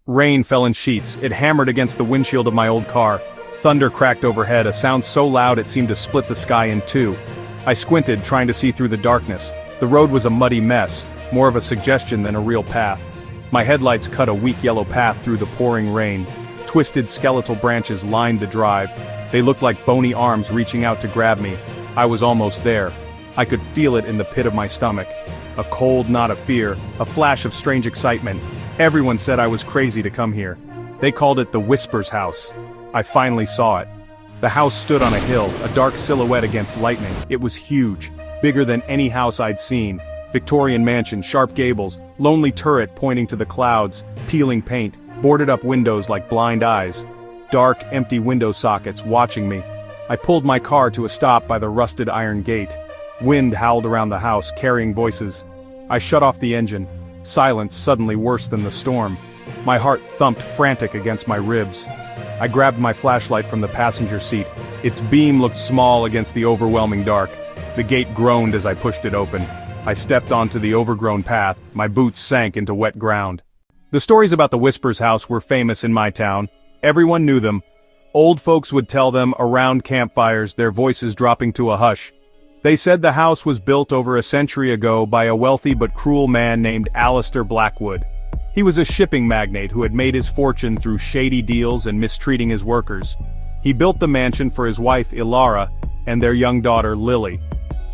Rain fell in sheets. It hammered against the windshield of my old car. Thunder cracked overhead, a sound so loud it seemed to split the sky in two. I squinted, trying to see through the darkness. The road was a muddy mess, more of a suggestion than a real path. My headlights cut a weak yellow path through the pouring rain. Twisted skeletal branches lined the drive. They looked like bony arms reaching out to grab me. I was almost there. I could feel it in the pit of my stomach. A cold knot of fear, a flash of strange excitement. Everyone said I was crazy to come here. They called it the Whispers House. I finally saw it. The house stood on a hill, a dark silhouette against lightning. It was huge, bigger than any house I'd seen. Victorian mansion, sharp gables, lonely turret pointing to the clouds, peeling paint, boarded up windows like blind eyes. Dark, empty window sockets watching me. I pulled my car to a stop by the rusted iron gate. Wind howled around the house, carrying voices. I shut off the engine. Silence suddenly worse than the storm. My heart thumped frantic against my ribs. I grabbed my flashlight from the passenger seat. Its beam looked small against the overwhelming dark. The gate groaned as I pushed it open. I stepped onto the overgrown path. My boots sank into wet ground. The stories about the Whispers House were famous in my town. Everyone knew them. Old folks would tell them around campfires, their voices dropping to a hush. They said the house was built over a century ago by a wealthy but cruel man named Alistair Blackwood. He was a shipping magnate who had made his fortune through shady deals and mistreating his workers. He built the mansion for his wife Ilara and their young daughter Lily.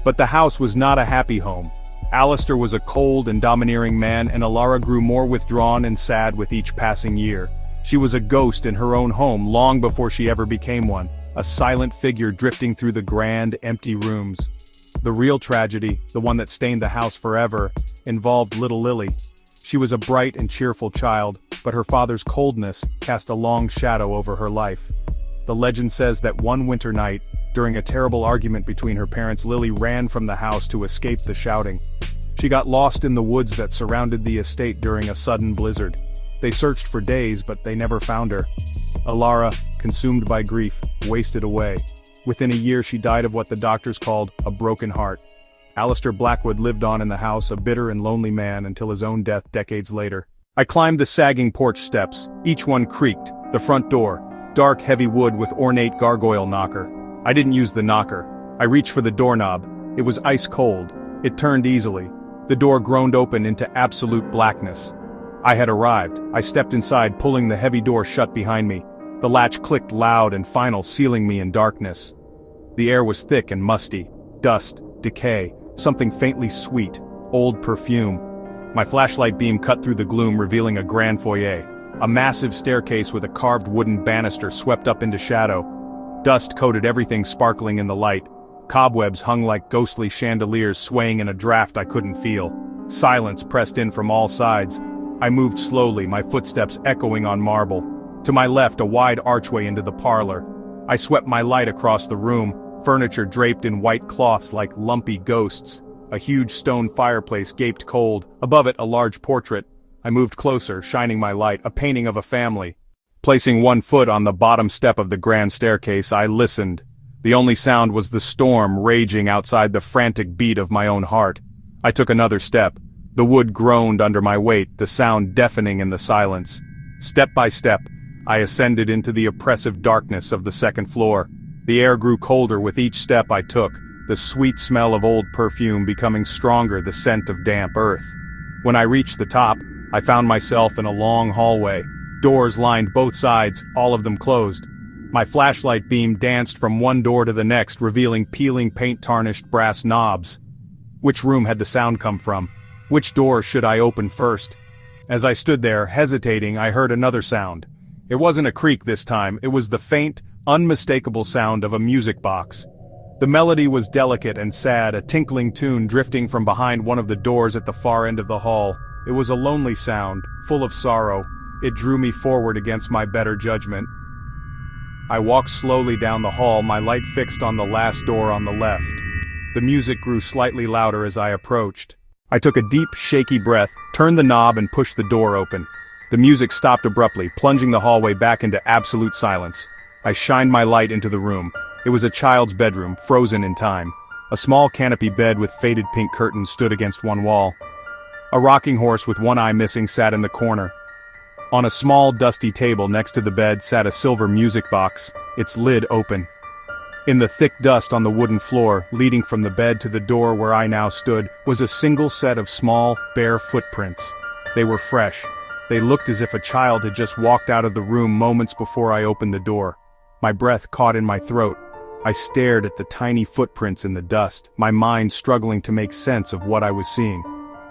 But the house was not a happy home. Alistair was a cold and domineering man, and Ilara grew more withdrawn and sad with each passing year. She was a ghost in her own home long before she ever became one, a silent figure drifting through the grand, empty rooms. The real tragedy, the one that stained the house forever, involved little Lily. She was a bright and cheerful child, but her father's coldness cast a long shadow over her life. The legend says that one winter night, during a terrible argument between her parents, Lily ran from the house to escape the shouting. She got lost in the woods that surrounded the estate during a sudden blizzard. They searched for days, but they never found her. Ilara, consumed by grief, wasted away. Within a year she died of what the doctors called a broken heart. Alistair Blackwood lived on in the house, a bitter and lonely man, until his own death decades later. I climbed the sagging porch steps. Each one creaked. The front door, dark heavy wood with ornate gargoyle knocker. I didn't use the knocker. I reached for the doorknob. It was ice cold. It turned easily. The door groaned open into absolute blackness. I had arrived. I stepped inside, pulling the heavy door shut behind me. The latch clicked loud and final, sealing me in darkness. The air was thick and musty. Dust, decay, something faintly sweet, old perfume. My flashlight beam cut through the gloom, revealing a grand foyer. A massive staircase with a carved wooden banister swept up into shadow. Dust coated everything, sparkling in the light. Cobwebs hung like ghostly chandeliers, swaying in a draft I couldn't feel. Silence pressed in from all sides. I moved slowly, my footsteps echoing on marble. To my left, a wide archway into the parlor. I swept my light across the room, furniture draped in white cloths like lumpy ghosts. A huge stone fireplace gaped cold, above it a large portrait. I moved closer, shining my light, a painting of a family. Placing one foot on the bottom step of the grand staircase, I listened. The only sound was the storm raging outside the frantic beat of my own heart. I took another step. The wood groaned under my weight, the sound deafening in the silence. Step by step, I ascended into the oppressive darkness of the second floor. The air grew colder with each step I took, the sweet smell of old perfume becoming stronger, the scent of damp earth. When I reached the top, I found myself in a long hallway. Doors lined both sides, all of them closed. My flashlight beam danced from one door to the next, revealing peeling paint-tarnished brass knobs. Which room had the sound come from? Which door should I open first? As I stood there, hesitating, I heard another sound. It wasn't a creak this time, it was the faint, unmistakable sound of a music box. The melody was delicate and sad, a tinkling tune drifting from behind one of the doors at the far end of the hall. It was a lonely sound, full of sorrow. It drew me forward against my better judgment. I walked slowly down the hall, my light fixed on the last door on the left. The music grew slightly louder as I approached. I took a deep, shaky breath, turned the knob and pushed the door open. The music stopped abruptly, plunging the hallway back into absolute silence. I shined my light into the room. It was a child's bedroom, frozen in time. A small canopy bed with faded pink curtains stood against one wall. A rocking horse with one eye missing sat in the corner. On a small, dusty table next to the bed sat a silver music box, its lid open. In the thick dust on the wooden floor, leading from the bed to the door where I now stood, was a single set of small, bare footprints. They were fresh. They looked as if a child had just walked out of the room moments before I opened the door. My breath caught in my throat. I stared at the tiny footprints in the dust, my mind struggling to make sense of what I was seeing.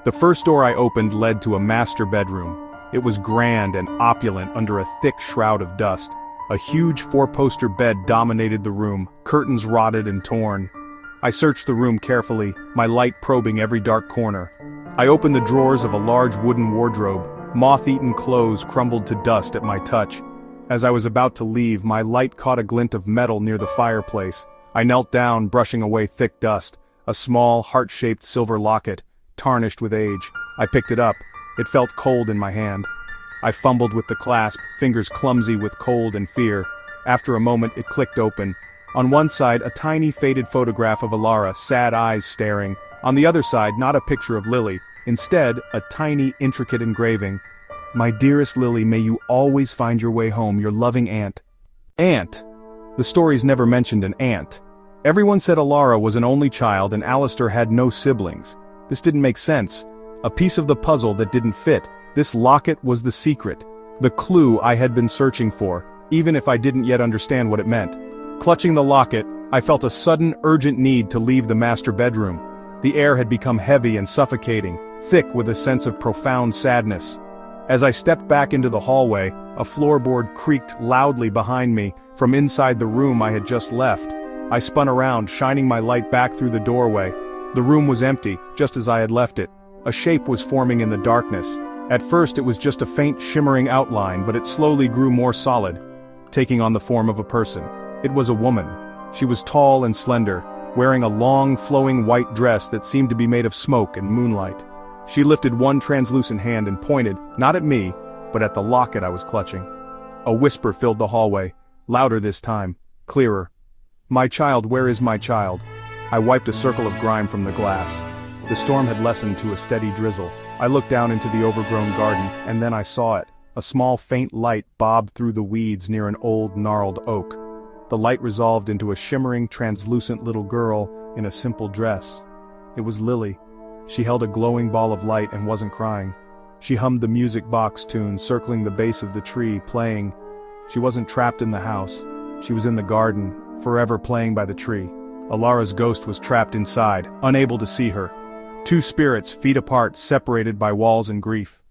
The first door I opened led to a master bedroom. It was grand and opulent under a thick shroud of dust. A huge four-poster bed dominated the room, curtains rotted and torn. I searched the room carefully, my light probing every dark corner. I opened the drawers of a large wooden wardrobe. Moth-eaten clothes crumbled to dust at my touch. As I was about to leave, my light caught a glint of metal near the fireplace. I knelt down, brushing away thick dust. A small, heart-shaped silver locket, tarnished with age. I picked it up. It felt cold in my hand. I fumbled with the clasp, fingers clumsy with cold and fear. After a moment, it clicked open. On one side, a tiny faded photograph of Alara, sad eyes staring. On the other side, not a picture of Lily. Instead, a tiny, intricate engraving. "My dearest Lily, may you always find your way home, your loving aunt." Aunt! The stories never mentioned an aunt. Everyone said Alara was an only child and Alistair had no siblings. This didn't make sense. A piece of the puzzle that didn't fit. This locket was the secret. The clue I had been searching for, even if I didn't yet understand what it meant. Clutching the locket, I felt a sudden, urgent need to leave the master bedroom. The air had become heavy and suffocating, thick with a sense of profound sadness. As I stepped back into the hallway, a floorboard creaked loudly behind me, from inside the room I had just left. I spun around, shining my light back through the doorway. The room was empty, just as I had left it. A shape was forming in the darkness. At first it was just a faint shimmering outline, but it slowly grew more solid, taking on the form of a person. It was a woman. She was tall and slender, wearing a long, flowing white dress that seemed to be made of smoke and moonlight. She lifted one translucent hand and pointed, not at me, but at the locket I was clutching. A whisper filled the hallway, louder this time, clearer. "My child, where is my child?" I wiped a circle of grime from the glass. The storm had lessened to a steady drizzle. I looked down into the overgrown garden, and then I saw it. A small faint light bobbed through the weeds near an old gnarled oak. The light resolved into a shimmering, translucent little girl in a simple dress. It was Lily. She held a glowing ball of light and wasn't crying. She hummed the music box tune, circling the base of the tree, playing. She wasn't trapped in the house. She was in the garden, forever playing by the tree. Alara's ghost was trapped inside, unable to see her. Two spirits, feet apart, separated by walls and grief.